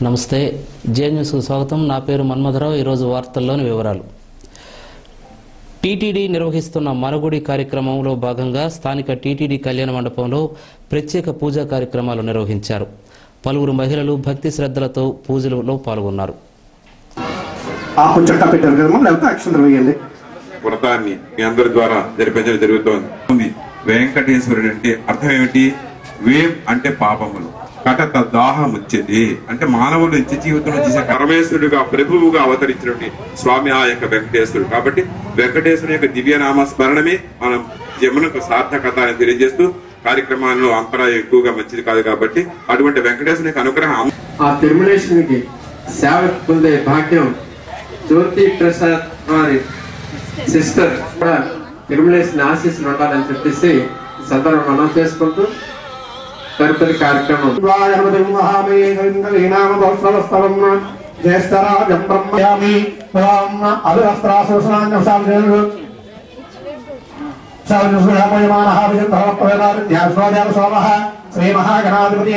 నమస్తే, జే న్యూస్కు స్వాగతం. నా పేరు మన్మధరావు. ఈరోజు వార్తల్లోని వివరాలు. టీటీడీ నిర్వహిస్తున్న మనగుడి కార్యక్రమంలో భాగంగా స్థానిక టీటీడీ కళ్యాణ మండపంలో ప్రత్యేక పూజా కార్యక్రమాలు నిర్వహించారు. పలువురు మహిళలు భక్తి శ్రద్ధలతో పూజలలో పాల్గొన్నారు. వ్రతాన్ని మీ అందరి ద్వారా జరిపించడం జరుగుతోంది. వెంకటేశ్వరుడు అంటే అర్థం ఏమిటి? వేం అంటే పాపములు, కటత దాహం వచ్చేది అంటే మానవులు నిత్య జీవితంలో చేసే పరమేశ్వరుడుగా ప్రభువుగా అవతరించినటువంటి స్వామి ఆ యొక్క వెంకటేశ్వరుడు. కాబట్టి వెంకటేశ్వరుని యొక్క దివ్యనామ స్మరణమే మనం జమునకు సార్థకత అని తెలియజేస్తూ కార్యక్రమాల్లో అంతరాయం ఎక్కువగా మంచిది కాదు. కాబట్టి అటువంటి వెంకటేశ్వరుని యొక్క అనుగ్రహం ఆ తిరుమలేశ్వరునికి సేవ పొందే భాగ్యం జ్యోతి ప్రసాద్ వారి సిస్టర్ కూడా తిరుమలేశ్వరుని ఆశీస్సులు ఉండాలని చెప్పేసి సందర్భం మనం చేసుకుంటూ తదుపరి కార్యక్రమం జ్యేష్ఠరాజం బ్రహ్మయామి శ్రీ మహాగణాధిపతి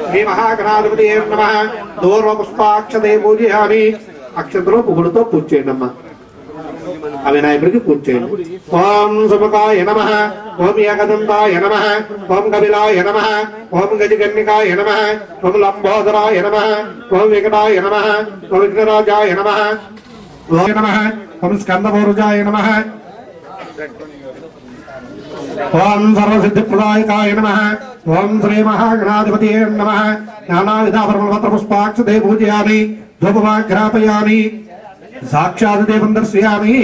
శ్రీ మహాగణాధిపతి దూర్వ పుష్పాక్షతే పూజయామి. అక్షతలో పువ్వులతో పూజ చేయండి అమ్మా. ఆ వినాయకుడికి పూజ చేయండి. ఓం సుముఖాయ నమః, ఓం ఏకదంతాయ నమః, ఓం కపిలాయ నమః, ఓం గజకర్ణికాయ నమః, ఓం లంబోదరాయ నమః, ఓం వికటాయ నమః, ఓం విఘ్నరాజాయ నమః, ఓం నమః, ఓం స్కందపూర్వజాయ నమః, ఓం సర్వసిద్ధిప్రదాయకాయ నమః, ఓం శ్రీ మహాగణాధిపతి నమః. నానావిధ పుష్పాక్షతే పూజయామి. ధూపమాఘ్రాపయామి. సాక్షాత్ దేవం దర్శయామి.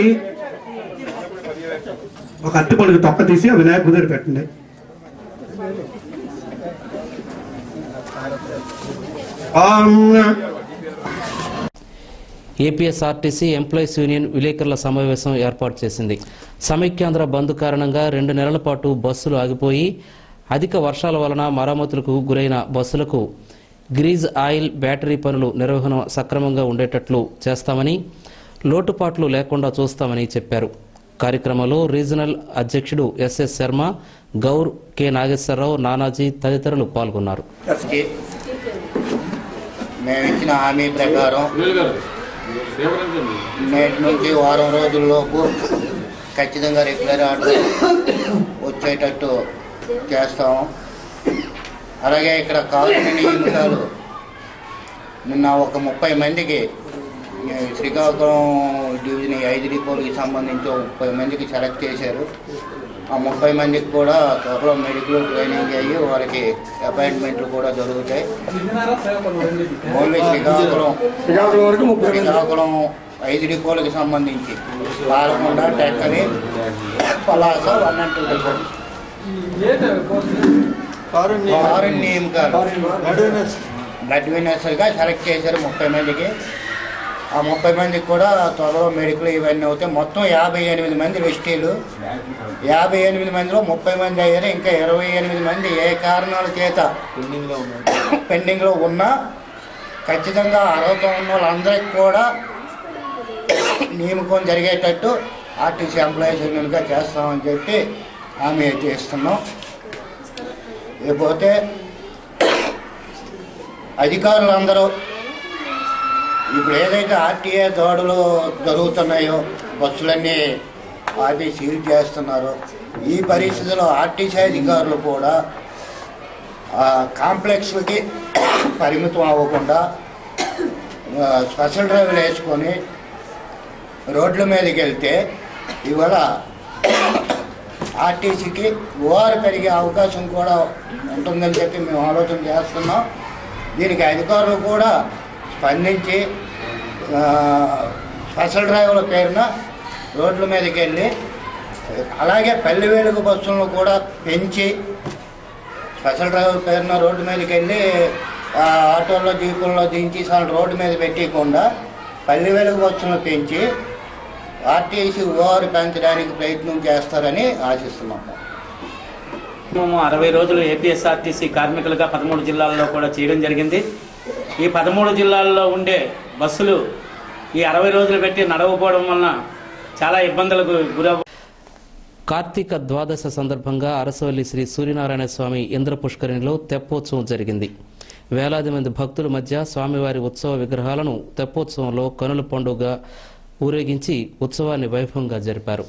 ఒక అట్టి పొడుగు తొక్క తీసి ఆ వినాయకుడి దగ్గర పెట్టండి. ఏపీఎస్ఆర్టీసీ ఎంప్లాయీస్ యూనియన్ విలేకరుల సమావేశం ఏర్పాటు చేసింది. సమైక్యాంధ్ర బంద్ కారణంగా 2 నెలల పాటు బస్సులు ఆగిపోయి అధిక వర్షాల వలన మరమ్మతులకు గురైన బస్సులకు గ్రీజ్ ఆయిల్ బ్యాటరీ పనులు నిర్వహణ సక్రమంగా ఉండేటట్లు చేస్తామని, లోటుపాట్లు లేకుండా చూస్తామని చెప్పారు. కార్యక్రమంలో రీజనల్ అధ్యక్షుడు ఎస్ఎస్ శర్మ, గౌర్, కె నాగేశ్వరరావు, నానాజీ తదితరులు పాల్గొన్నారు. మేము ఇచ్చిన హామీ ప్రకారం నేటి నుంచి వారం రోజుల్లోపు ఖచ్చితంగా రెగ్యులర్ ఆర్డర్ వచ్చేటట్టు చేస్తాము. అలాగే ఇక్కడ కావాల్సిన నియమితాలు నిన్న ఒక 30 మందికి శ్రీకాకుళం డివిజన్ 5 డిపోలకి సంబంధించి 30 మందికి సెలెక్ట్ చేశారు. ఆ 30 మందికి కూడా త్వరలో మెడికల్ ట్రైనింగ్ అయ్యి వారికి అపాయింట్మెంట్లు కూడా జరుగుతాయి. ఓన్లీ శ్రీకాకుళం 5 డిపోలకి సంబంధించి పాలకొండ, టెక్కలి, పలాస, వన్నంటూ ఫారెన్ నియమకాలు బ్లడ్ విన్నర్స్గా సెలెక్ట్ చేశారు 30 మందికి. ఆ 30 మందికి కూడా త్వరలో మెడికల్ ఇవన్నీ అవుతాయి. మొత్తం 58 మంది వెస్టీలు. 58 మందిలో 30 మంది అయ్యారు. ఇంకా 28 మంది ఏ కారణాల చేత పెండింగ్లో ఉన్నా ఖచ్చితంగా అర్హత ఉన్న వాళ్ళందరికీ కూడా నియామకం జరిగేటట్టు ఆర్టీసీ ఎంప్లాయీస్ యూనియన్గా చేస్తామని చెప్పి హామీ చేస్తున్నాం. లేకపోతే అధికారులందరూ ఇప్పుడు ఏదైతే ఆర్టీఏ దాడులు జరుగుతున్నాయో, బస్సులన్నీ ఆపి సీల్ చేస్తున్నారో, ఈ పరిస్థితిలో ఆర్టీసీ అధికారులు కూడా కాంప్లెక్స్లకి పరిమితం అవ్వకుండా స్పెషల్ డ్రైవ్లు వేసుకొని రోడ్ల మీదకి వెళ్తే ఇవాళ ఆర్టీసీకి ఓఆర్ పెరిగే అవకాశం కూడా ఉంటుందని చెప్పి మేము ఆలోచన చేస్తున్నాం. దీనికి అధికారులు కూడా స్పందించి స్పెషల్ డ్రైవ్ల పేరున రోడ్ల మీదకి వెళ్ళి, అలాగే పల్లె వెలుగు బస్సులను కూడా పెంచి స్పెషల్ డ్రైవ్ల పేరున రోడ్డు మీదకి వెళ్ళి ఆటోల్లో, జీపుల్లో దించి రోడ్డు మీద పెట్టకుండా పల్లె వెలుగు బస్సులను పెంచి ఆర్టీసీ ఓఆర్ పెంచడానికి ప్రయత్నం చేస్తారని ఆశిస్తున్నాం. 60 రోజులు ఏపీఎస్ఆర్టీసీ కార్మికులుగా 13 జిల్లాల్లో కూడా చేయడం జరిగింది. ఈ 13 జిల్లాల్లో ఉండే బస్సులు ఈ 60 రోజులు పెట్టి నడవకపోవడం వలన చాలా ఇబ్బందులకు గురవు. కార్తీక ద్వాదశ సందర్భంగా అరసవల్లి శ్రీ సూర్యనారాయణ స్వామి ఇంద్ర పుష్కరిణిలో తెప్పోత్సవం జరిగింది. వేలాది మంది భక్తుల మధ్య స్వామివారి ఉత్సవ విగ్రహాలను తెప్పోత్సవంలో కనుల పండుగ ఊరేగించి ఉత్సవాన్ని వైభవంగా జరిపారు.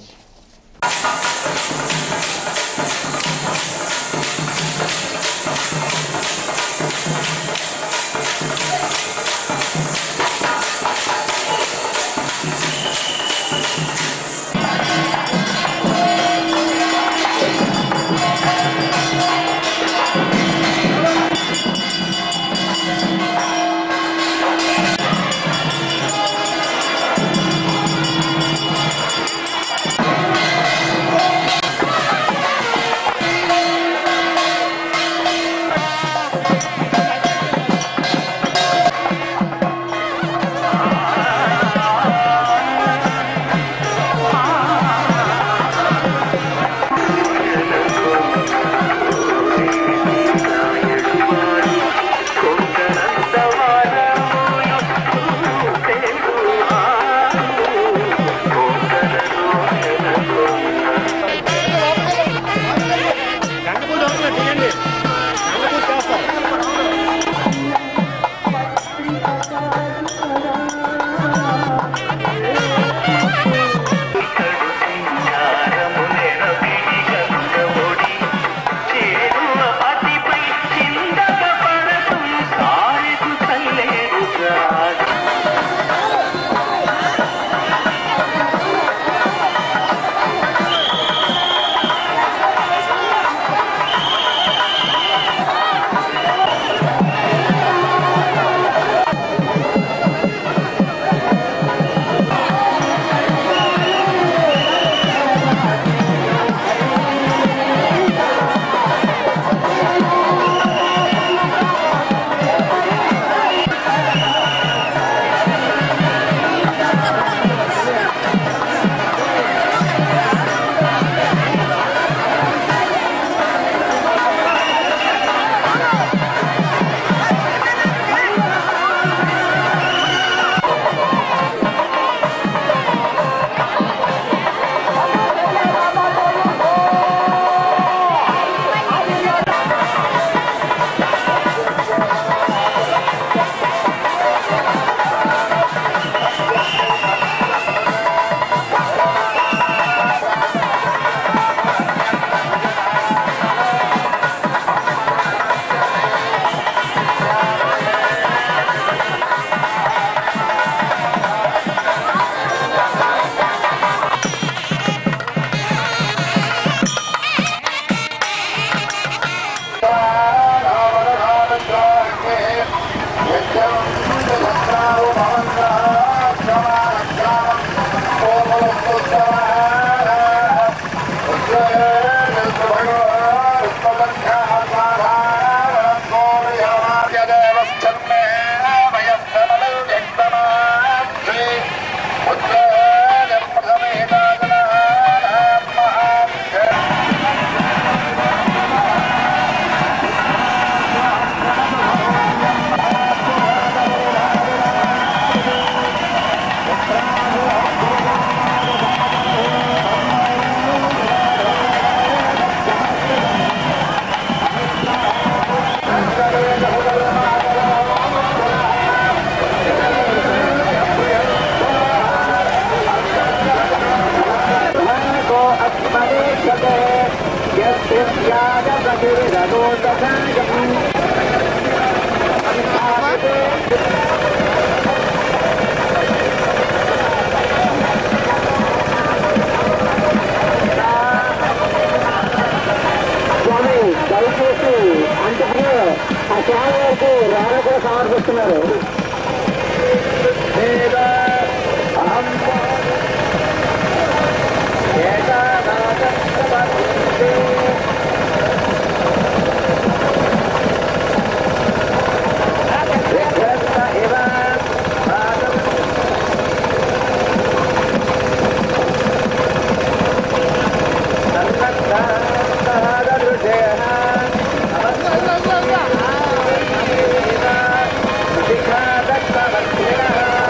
Dikha dakta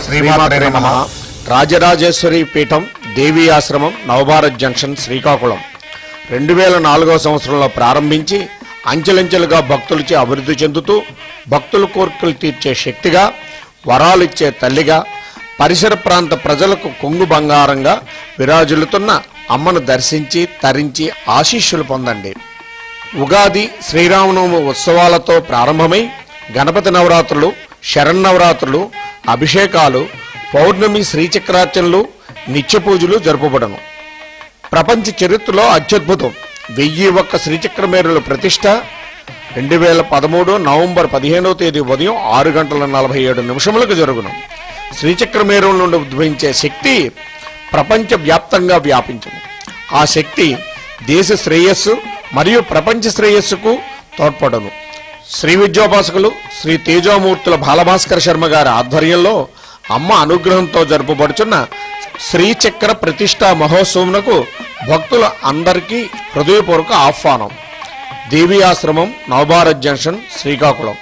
శ్రీమాత్రే నమః. రాజరాజేశ్వరి పీఠం దేవీ ఆశ్రమం నవభారత్ జంక్షన్ శ్రీకాకుళం 2004వ సంవత్సరంలో ప్రారంభించి అంచెలంచెలుగా భక్తులచే అభివృద్ధి చెందుతూ భక్తుల కోరికలు తీర్చే శక్తిగా, వరాలు ఇచ్చే తల్లిగా, పరిసర ప్రాంత ప్రజలకు కొంగు బంగారంగా విరాజిల్లుతున్న అమ్మను దర్శించి తరించి ఆశీస్సులు పొందండి. ఉగాది శ్రీరామనవమి ఉత్సవాలతో ప్రారంభమై గణపతి నవరాత్రులు, శరన్నవరాత్రులు, అభిషేకాలు, పౌర్ణమి శ్రీచక్రార్చనలు, నిత్య పూజలు జరుపబడను. ప్రపంచ చరిత్రలో అత్యద్భుతం 1001 శ్రీచక్రమేరుల ప్రతిష్ట 2013 నవంబర్ 15వ తేదీ ఉదయం 6:47 జరుగును. శ్రీచక్రమేరుల నుండి ఉద్భవించే శక్తి ప్రపంచ వ్యాప్తంగా వ్యాపించను. ఆ శక్తి దేశ శ్రేయస్సు మరియు ప్రపంచ శ్రేయస్సుకు తోడ్పడను. శ్రీ విద్యోపాసకులు శ్రీ తేజోమూర్తుల బాలభాస్కర శర్మ గారి ఆధ్వర్యంలో అమ్మ అనుగ్రహంతో జరుపబడుచున్న శ్రీచక్ర ప్రతిష్టా మహోత్సవంకు భక్తుల అందరికీ హృదయపూర్వక ఆహ్వానం. దేవీ ఆశ్రమం నవభారత్ జంక్షన్ శ్రీకాకుళం.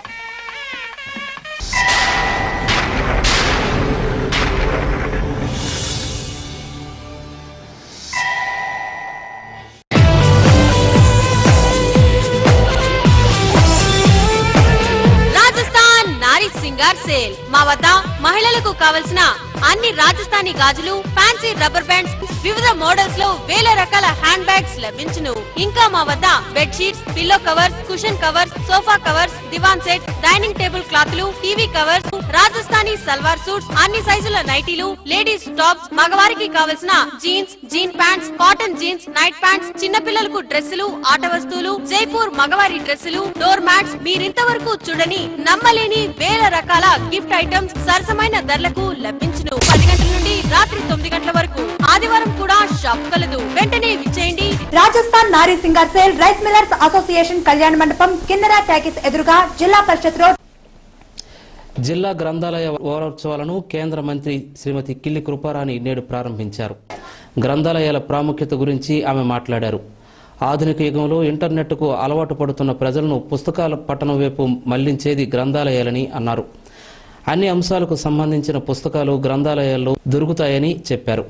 సేల్ మా వద్ద మహిళలకు కావలసిన అన్ని రాజస్థానీ గాజులు, ఫ్యాన్సీ రబ్బర్ బ్యాండ్స్, వివిధ మోడల్స్ లో వేల రకాల హ్యాండ్ బ్యాగ్స్ లభించును. ఇంకా మా వద్ద bed sheets, pillow covers, cushion covers, sofa covers, divan sets, dining table క్లాత్లు, TV covers, Rajasthani salwar suits, అన్ని సైజుల నైటీలు, లేడీస్ టాప్స్, మగవారికి కావలసిన jeans, jean pants, cotton jeans, night pants, చిన్న పిల్లలకు డ్రెస్సులు, ఆట వస్తువులు, జైపూర్ మగవారి డ్రెస్సులు, డోర్ మ్యాట్స్, మీరింతవరకు చూడని నమ్మలేని వేల రకాల గిఫ్ట్ ఐటమ్స్ సరసమైన ధరలకు లభించును. 10 గంటల నుండి రాత్రి 9 గంటల వరకు. ఆదివారం కూడా షాప్ కలదు. వెంటనే విచ్చేయండి. రాజస్థాన్ నారీ singer sale, rice millers association కళ్యాణ మండపం, కిన్నెర టాకీస్ ఎదురుగా, జిల్లా పరిషత్ రోడ్. జిల్లా గ్రంథాలయ వారోత్సవాలను కేంద్ర మంత్రి శ్రీమతి కిల్లి కృపారాణి నేడు ప్రారంభించారు. గ్రంథాలయాల ప్రాముఖ్యత గురించి ఆమె మాట్లాడారు. ఆధునిక యుగంలో ఇంటర్నెట్కు అలవాటు పడుతున్న ప్రజలను పుస్తకాల పఠనం వైపు మళ్లించేది గ్రంథాలయాలని అన్నారు. అన్ని అంశాలకు సంబంధించిన పుస్తకాలు గ్రంథాలయాల్లో దొరుకుతాయని చెప్పారు.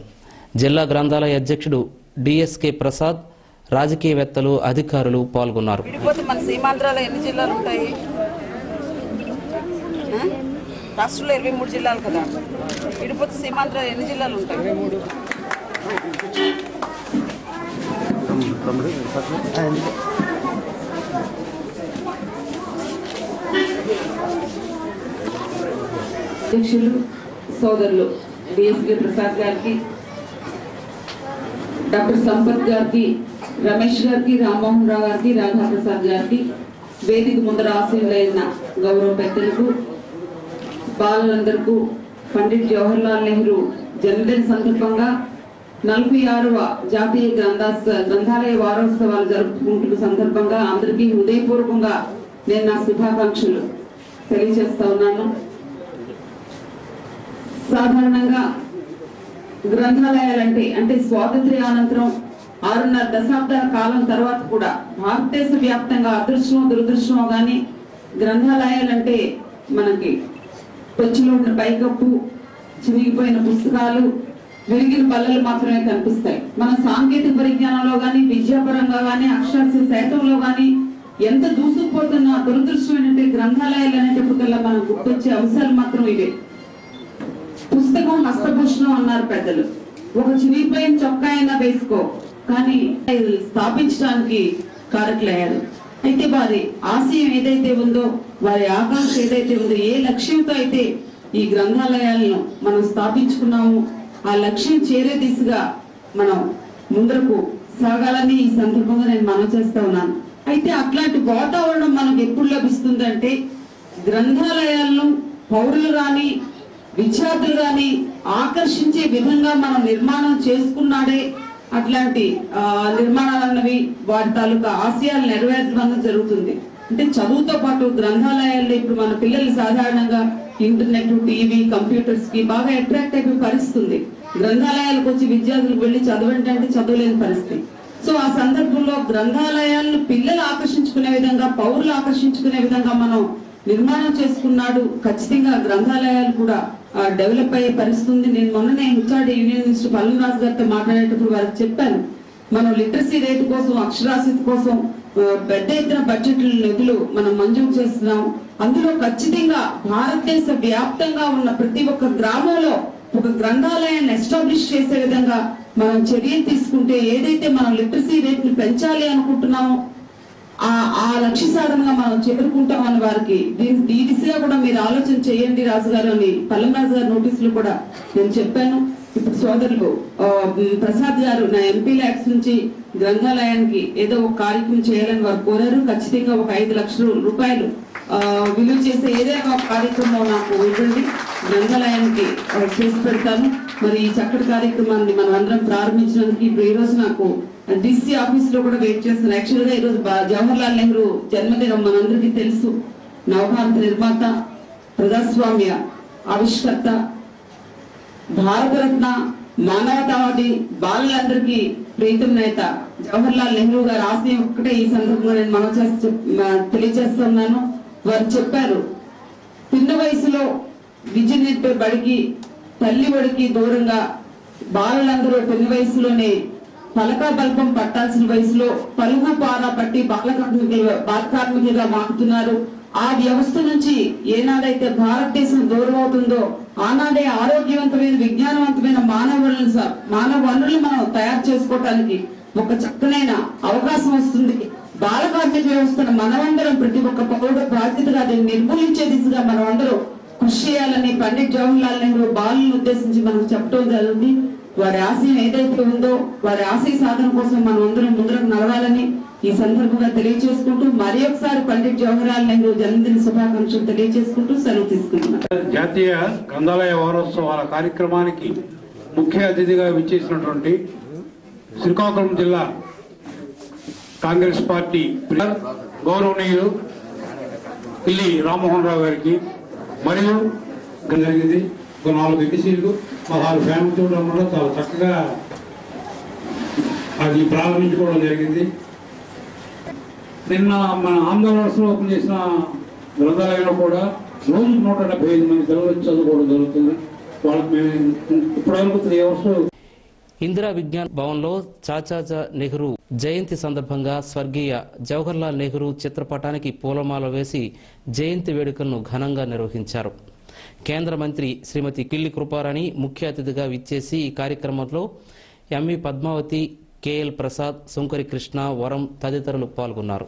జిల్లా గ్రంథాలయ అధ్యక్షుడు డిఎస్కే ప్రసాద్, రాజకీయవేత్తలు, అధికారులు పాల్గొన్నారు. మన సీమాంధ్రాలో ఎన్ని జిల్లాలు ఉంటాయి? రాష్ట్రంలో 23 జిల్లాలు కదా. విడిపోతే సీమాంధ్రాలో ఎన్ని జిల్లాలు ఉంటాయి? అధ్యక్షులు సోదరులు డిఎస్కే ప్రసాద్ గారికి, డాక్టర్ సంపత్ గారికి, రమేష్ గారికి, రామ్మోహన్ రావు గారికి, రాఘా ప్రసాద్ గారికి, వేదిక ముందర ఆశీనులైన గౌరవ పెద్దలకు, బాలలందరికీ పండిట్ జవహర్లాల్ నెహ్రూ జన్మదిన సందర్భంగా 46వ జాతీయ గ్రంథాలయ వారోత్సవాలు జరుపుకుంటున్న సందర్భంగా అందరికీ హృదయపూర్వకంగా నేను నా శుభాకాంక్షలు తెలియజేస్తా ఉన్నాను. సాధారణంగా గ్రంథాలయాలంటే అంటే స్వాతంత్ర్యానంతరం 6.5 దశాబ్దాల కాలం తర్వాత కూడా భారతదేశ వ్యాప్తంగా అదృష్టమో దురదృష్టమో గాని గ్రంథాలయాలంటే మనకి పొచ్చిలో ఉన్న పైకప్పు, చిరిగిపోయిన పుస్తకాలు, విరిగిన బల్లలు మాత్రమే కనిపిస్తాయి. మన సాంకేతిక పరిజ్ఞానంలో గాని, విద్యాపరంగా గాని, అక్షరాస్య శాతంలో గాని ఎంత దూసుకుపోతున్న దురదృష్టం ఏంటంటే గ్రంథాలయాలు అనేటప్పటికల్లా మనకు గుర్తొచ్చే అంశాలు మాత్రం ఇవే. పుస్తకం హస్తభూషణం అన్నారు పెద్దలు. ఒక చిరిగిపోయిన చొక్కా అయినా వేసుకో, కానీ స్థాపించడానికి కారకులయ్యారు. అయితే వారి ఆశయం ఏదైతే ఉందో, వారి ఆకాంక్ష ఏదైతే ఉందో, ఏ లక్ష్యంతో అయితే ఈ గ్రంథాలయాలను మనం స్థాపించుకున్నాము, ఆ లక్ష్యం చేరే దిశగా మనం ముందరకు సాగాలని ఈ సందర్భంగా నేను మనవి చేస్తా ఉన్నాను. అయితే అట్లాంటి వాతావరణం మనకు ఎప్పుడు లభిస్తుందంటే గ్రంథాలయాలను పౌరులు గాని, విద్యార్థులు గాని ఆకర్షించే విధంగా మనం నిర్మాణం చేసుకున్నాడే అట్లాంటి నిర్మాణాలు అన్నవి వారి తాలూకా ఆశయాలు నెరవేర్చడం జరుగుతుంది. అంటే చదువుతో పాటు గ్రంథాలయాల్లో ఇప్పుడు మన పిల్లలు సాధారణంగా ఇంటర్నెట్, టీవీ, కంప్యూటర్స్ కి బాగా అట్రాక్ట్ అయిపోయి పరిస్థితుంది. గ్రంథాలయాలకు వచ్చి విద్యార్థులకు వెళ్లి చదవంటే చదవలేని పరిస్థితి. సో ఆ సందర్భంలో గ్రంథాలయాలను పిల్లలు ఆకర్షించుకునే విధంగా, పౌరులు ఆకర్షించుకునే విధంగా మనం నిర్మాణం చేసుకున్నాడు. ఖచ్చితంగా గ్రంథాలయాలు కూడా డెవలప్ అయ్యే పరిస్థితి ఉంది. నేను మొన్ననే హెచ్ఆర్డి యూనియన్ మినిస్టర్ పల్లంరాజు గారితో మాట్లాడేటప్పుడు వారికి చెప్పాను, మనం లిటరసీ రేటు కోసం, అక్షరాస్యత కోసం పెద్ద ఎత్తున బడ్జెట్ నిధులు మనం మంజూరు చేస్తున్నాం. అందులో ఖచ్చితంగా భారతదేశ వ్యాప్తంగా ఉన్న ప్రతి ఒక్క గ్రామంలో ఒక గ్రంథాలయాన్ని ఎస్టాబ్లిష్ చేసే విధంగా మనం చర్యలు తీసుకుంటే, ఏదైతే మనం లిటరసీ రేట్ని పెంచాలి అనుకుంటున్నామో ఆ లక్ష్య సాధనగా మనం చేరుకుంటామని వారికి ఈ దిశగా కూడా మీరు ఆలోచన చేయండి రాజుగారు అని పల్లంరాజు గారి నోటీసులు కూడా నేను చెప్పాను. ఇప్పుడు సోదరులు ప్రసాద్ గారు నా ఎంపీ ల్యాక్స్ నుంచి గ్రంథాలయానికి ఏదో ఒక కార్యక్రమం చేయాలని వారు కోరారు. ఖచ్చితంగా ఒక 5 లక్షల రూపాయలు విలువ చేసే ఏదైనా ఒక కార్యక్రమం నాకు ఇవ్వండి, గ్రంథాలయానికి చేసి పెడతాను. మరి ఈ చక్కటి కార్యక్రమాన్ని మనం అందరం ప్రారంభించినందుకు ఇప్పుడు ఈ రోజు నాకు డిసి ఆఫీస్ లో కూడా వెయిట్ చేస్తున్నాను. యాక్చువల్ గా ఈ రోజు జవహర్లాల్ నెహ్రూ జన్మదినం మనందరికీ తెలుసు. నవభారత నిర్మాత, ప్రజాస్వామ్య ఆవిష్కర్త, భారతరత్న, మానవతావాది, బాలలందరికీ ప్రీతం నేత జవహర్లాల్ నెహ్రూ గారి ఆశయం ఒక్కటే ఈ సందర్భంగా నేను మనం తెలియజేస్తున్నాను. వారు చెప్పారు, చిన్న వయసులో విద్య నేర్పే బడికి, తల్లి ఒడికి దూరంగా బాలలందరూ చిన్న వయసులోనే పలకా బల్పం పట్టాల్సిన వయసులో పలుగు పారా పట్టి బాల కార్మికులుగా మారుతున్నారు. ఆ వ్యవస్థ నుంచి ఏనాడైతే భారతదేశం దూరం అవుతుందో ఆనాడే ఆరోగ్యవంతమైన, విజ్ఞానవంతమైన మానవ వనరులు మనం తయారు చేసుకోవటానికి ఒక చక్కనైన అవకాశం వస్తుంది. బాల కార్మిక వ్యవస్థను మనమందరం ప్రతి ఒక్క పౌరుడు బాధ్యతగా దీన్ని నిర్మూలించే దిశగా మనం అందరూ కృషి చేయాలని పండిట్ జవహర్లాల్ నెహ్రూ బాలను ఉద్దేశించి మనం చెప్పడం జరిగింది. వారి ఆశయం ఏదైతే ఉందో వారి ఆశయ సాధన కోసం మనం అందరం ముందుకు నడవాలని ఈ సందర్భంగా తెలియజేసుకుంటూ మరి ఒకసారి పండిట్ జవహర్లాల్ నెహ్రూ జన్మదిన శుభాకాంక్షలు తెలియజేసుకుంటూ సెలవు తీసుకుంటున్నాను. జాతీయ గ్రంథాలయ వారోత్సవాల కార్యక్రమానికి ముఖ్య అతిథిగా విచ్చేసినటువంటి శ్రీకాకుళం జిల్లా కాంగ్రెస్ పార్టీ గౌరవనీయులు పిల్లి రామ్మోహన్ రావు గారికి మరియు జరిగింది. ఒక 4 ఎడిసీలు 16 ఫ్యామిలీ చూడడం వల్ల చాలా చక్కగా అది ప్రారంభించుకోవడం జరిగింది. నిన్న మన ఆంధ్రప్రదేశ్లో ఓపెన్ చేసిన గ్రంథాలయంలో కూడా రోజుకు 175 మంది పిల్లలు చదువుకోవడం జరుగుతుంది. వాళ్ళకి మేము ఇప్పటివరకు 3 అవర్స్ ఇందిరా విజ్ఞాన్ భవన్లో చాచాజా నెహ్రూ జయంతి సందర్భంగా స్వర్గీయ జవహర్లాల్ నెహ్రూ చిత్రపటానికి పూలమాల వేసి జయంతి వేడుకలను ఘనంగా నిర్వహించారు. కేంద్ర మంత్రి శ్రీమతి కిల్లి కృపారాణి ముఖ్య అతిథిగా విచ్చేసి ఈ కార్యక్రమంలో ఎంవి పద్మావతి, కేఎల్ ప్రసాద్, సుంకరి కృష్ణ, వరం తదితరులు పాల్గొన్నారు.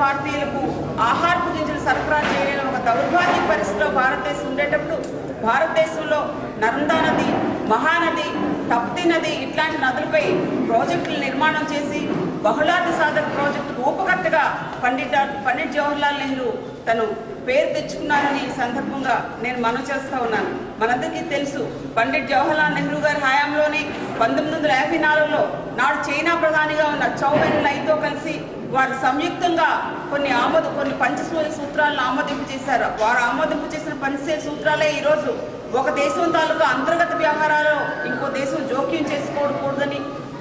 భారతీయులకు ఆహారపు గింజలు సరఫరా చేయలేని ఒక దౌర్భాగ్య పరిస్థితిలో భారతదేశం ఉండేటప్పుడు భారతదేశంలో నర్మదా నది, మహానది, తప్తి నది ఇట్లాంటి నదులపై ప్రాజెక్టులు నిర్మాణం చేసి బహుళార్థ సాధక ప్రాజెక్టు రూపకర్తగా పండిట్ జవహర్లాల్ నెహ్రూ తను పేరు తెచ్చుకున్నారని ఈ సందర్భంగా నేను మనవి చేస్తా ఉన్నాను. మనందరికీ తెలుసు, పండిట్ జవహర్లాల్ నెహ్రూ గారి హయాంలోనే 1954లో నాడు చైనా ప్రధానిగా ఉన్న చౌ ఎన్ లైతో కలిసి వారు సంయుక్తంగా కొన్ని పంచశీల సూత్రాలను ఆమోదింపు చేశారు. వారు ఆమోదింపు చేసిన పంచశీల సూత్రాలే ఈరోజు ఒక దేశం తాలూకా అంతర్గత వ్యవహారాల్లో ఇంకో దేశం జోక్యం చేసుకోకూడదని,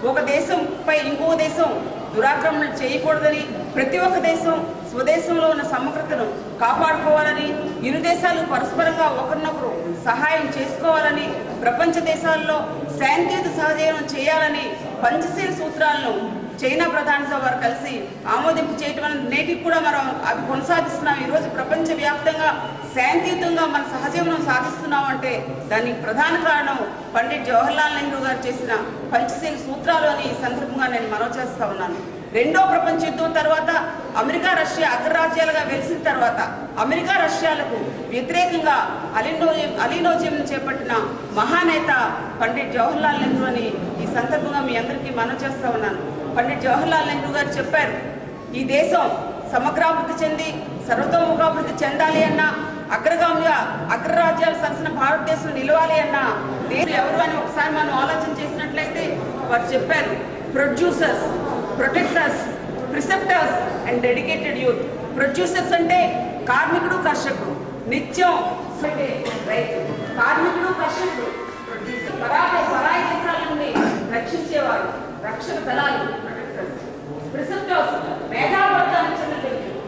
ఒక దేశంపై ఇంకో దేశం దురాక్రమణ చేయకూడదని, ప్రతి ఒక్క దేశం స్వదేశంలో ఉన్న సమగ్రతను కాపాడుకోవాలని, ఇరు దేశాలు పరస్పరంగా ఒకరినొకరు సహాయం చేసుకోవాలని, ప్రపంచ దేశాల్లో శాంతియుత సహజీవనం చేయాలని పంచశీల సూత్రాలను చైనా ప్రధానితో వారు కలిసి ఆమోదింపు చేయటం అనేది నేటికి కూడా మనం అవి కొనసాగిస్తున్నాం. ఈరోజు ప్రపంచవ్యాప్తంగా శాంతియుతంగా మన సహజీవనం సాగిస్తున్నాం అంటే దానికి ప్రధాన కారణం పండిట్ జవహర్లాల్ నెహ్రూ గారు చేసిన పంచశీల సూత్రాలు అని ఈ సందర్భంగా నేను మనవి చేస్తా ఉన్నాను. రెండో ప్రపంచ యుద్ధం తర్వాత అమెరికా, రష్యా అగ్రరాజ్యాలుగా వెలిసిన తర్వాత అమెరికా, రష్యాలకు వ్యతిరేకంగా అలీనోజియం చేపట్టిన మహానేత పండిట్ జవహర్లాల్ నెహ్రూ అని ఈ సందర్భంగా మీ అందరికీ మనవి చేస్తా ఉన్నాను. పండిట్ జవహర్లాల్ నెహ్రూ గారు చెప్పారు, ఈ దేశం సమగ్రాభివృద్ధి చెంది సర్వతోముఖాభివృద్ధి చెందాలి అన్నా, అగ్రగామిగా అగ్రరాజ్యాలు సరసన భారతదేశం నిలవాలి అన్నా నేను ఎవరు అని ఒకసారి మనం ఆలోచన చేసినట్లయితే వారు చెప్పారు, producers, protectors, preceptors and dedicated youth. Producers అంటే కార్మికుడు, కర్షకుడు, నిత్యం రైతు, కార్మికుడు, కర్షకుడు, పరాయి దేశాల నుండి రక్షించేవారు, రక్షణ దళాలు, ప్రిసెప్టర్స్, మేధావర్గానికి చెందిన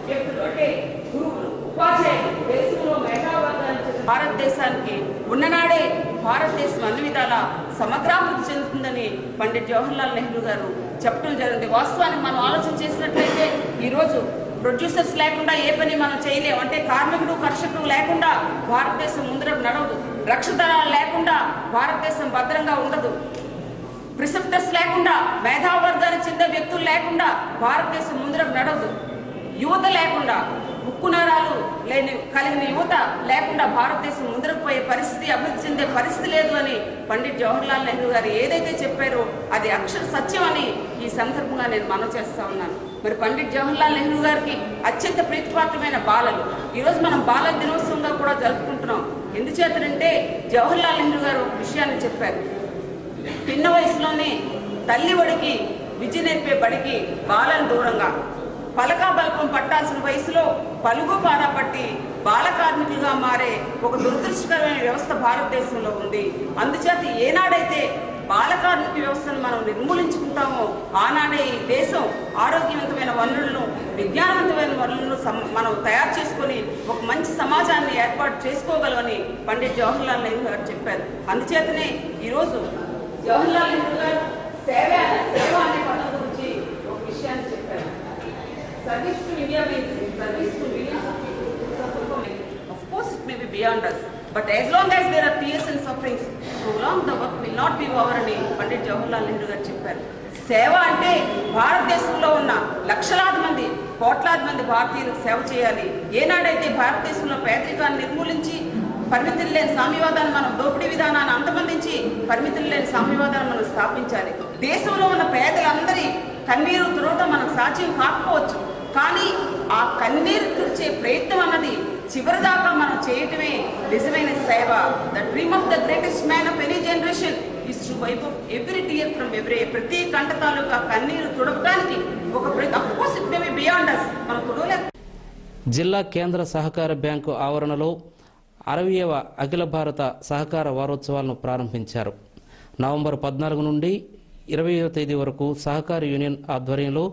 వ్యక్తులు అంటే గురువులు, ఉపాధ్యాయులు, దేశంలో మేధావర్గానికి చెందిన భారతదేశానికి ఉన్ననాడే భారతదేశం అన్ని విధాల సమగ్రాభివృద్ధి చెందుతుందని పండిట్ జవహర్లాల్ నెహ్రూ గారు చెప్పడం జరిగింది. వాస్తవానికి మనం ఆలోచన చేసినట్లయితే ఈరోజు ప్రొడ్యూసర్స్ లేకుండా ఏ పని మనం చేయలేము. అంటే కార్మికుడు, కర్షకుడు లేకుండా భారతదేశం ముందుకు నడవదు. రక్షణ దళాలు లేకుండా భారతదేశం భద్రంగా ఉండదు. ప్రిసెప్టర్స్ లేకుండా, మేధావర్గానికి చెందే వ్యక్తులు లేకుండా భారతదేశం ముందుకు నడవదు. యువత లేకుండా, ఉక్కు నరాలు కలిగిన యువత లేకుండా భారతదేశం ముందుకు పోయే పరిస్థితి, అభివృద్ధి చెందే పరిస్థితి లేదు అని పండిట్ జవహర్లాల్ నెహ్రూ గారు ఏదైతే చెప్పారో అది అక్షర సత్యం అని ఈ సందర్భంగా నేను మనవి చేస్తా ఉన్నాను. మరి పండిట్ జవహర్లాల్ నెహ్రూ గారికి అత్యంత ప్రీతిపాత్రమైన బాలలు ఈరోజు మనం బాలల దినోత్సవంగా కూడా జరుపుకుంటున్నాం. ఎందుచేతనంటే జవహర్లాల్ నెహ్రూ గారు ఒక విషయాన్ని చెప్పారు. చిన్న వయసులోనే తల్లి ఒడికి విద్య నేర్పే బడికి బాలలు దూరంగా, పలకా బల్పం పట్టాల్సిన వయసులో పలుగు పారా పట్టి బాల కార్మికులుగా మారే ఒక దురదృష్టకరమైన వ్యవస్థ భారతదేశంలో ఉంది. అందుచేత ఏనాడైతే బాల కార్మిక వ్యవస్థను మనం నిర్మూలించుకుంటామో ఆనాడే ఈ దేశం ఆరోగ్యవంతమైన వనరులను, విజ్ఞానవంతమైన వనరులను మనం తయారు చేసుకొని ఒక మంచి సమాజాన్ని ఏర్పాటు చేసుకోగలమని పండిట్ జవహర్లాల్ నెహ్రూ గారు చెప్పారు. అందుచేతనే ఈరోజు జవహర్లాల్ నెహ్రూ గారు సేవ అనే పదం గురించి ఒక విషయాన్ని చెప్పారు. Service to India means service to millions of people. Of course it may be beyond us, but as long as there are tears and sufferings, so long the work will not be over అని పండిట్ జవహర్లాల్ నెహ్రూ గారు చెప్పారు. సేవ అంటే భారతదేశంలో ఉన్న లక్షలాది మంది, కోట్లాది మంది భారతీయులకు సేవ చేయాలి. ఏనాడైతే భారతదేశంలో పేదరికాన్ని నిర్మూలించి పరిమితులు లేని సామ్యవాదాన్ని మనం దోపిడీ విధానాన్ని అంతమందించి పరిమితులు లేని సామ్యవాదాన్ని మనం స్థాపించాలి. దేశంలో ఉన్న పేదలందరి కన్నీరు తుడవటం మనకు సాధ్యం కాకపోవచ్చు, కానీ ఆ కన్నీరు తుడిచే ప్రయత్నం అన్నది చివరిదాకా మనం చేయటమే నిజమైన సేవ. The dream of the greatest man of any generation is to wipe off every tear from every. ప్రతి కంట తాలూకా కన్నీరు తుడవడానికి ఒక ఆఫ్ కోర్స్ it may be beyond us, మనం తుడవలేక. జిల్లా కేంద్ర సహకార బ్యాంకు ఆవరణలో 60వ అఖిల భారత సహకార వారోత్సవాలను ప్రారంభించారు. నవంబర్ 14 నుండి 20వ తేదీ వరకు సహకార యూనియన్ ఆధ్వర్యంలో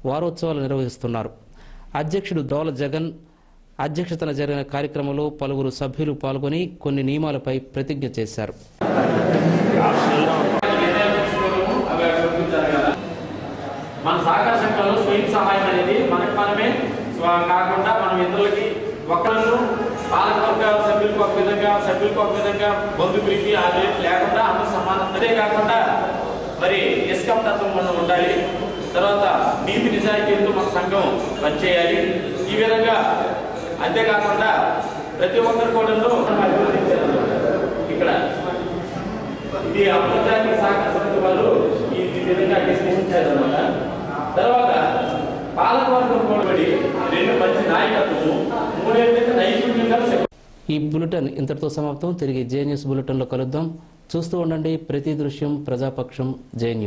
వారోత్సవాలు నిర్వహిస్తున్నారు. అధ్యక్షుడు దౌల జగన్ అధ్యక్షతన జరిగిన కార్యక్రమంలో పలువురు సభ్యులు పాల్గొని కొన్ని నియమాలపై ప్రతిజ్ఞ చేశారు. మన సహకార సంఘంలో స్వయం సహాయం అనేది మనకు మనమే కాకుండా మనం ఇతరులకి ఒకళ్ళు పాలకవర్గ సభ్యులకు ఒక విధంగా బంధు ప్రీతి లేకుండా అందరూ సమానం. అదే కాకుండా మరి నిష్కపటత్వం మనం ఉండాలి. తర్వాత నీతి నిజాయితీలతో మన సంఘం పనిచేయాలి. ఈ విధంగా అంతేకాకుండా ప్రతి ఒక్కరి కూడా ఇక్కడ ఇది అంతర్జాతీయ సహకార సమితి వాళ్ళు ఈ విధంగా డిస్కషించారన్నమాట. తర్వాత పాలకవర్గం కూడబడి 2 మంచి నాయకత్వము, 3 నైపుణ్యంగా. ఈ బులెటిన్ ఇంతటితో సమాప్తం. తిరిగి జే న్యూస్ బులెటిన్లో కలుద్దాం. చూస్తూ ఉండండి ప్రతి దృశ్యం ప్రజాపక్షం, జే న్యూస్.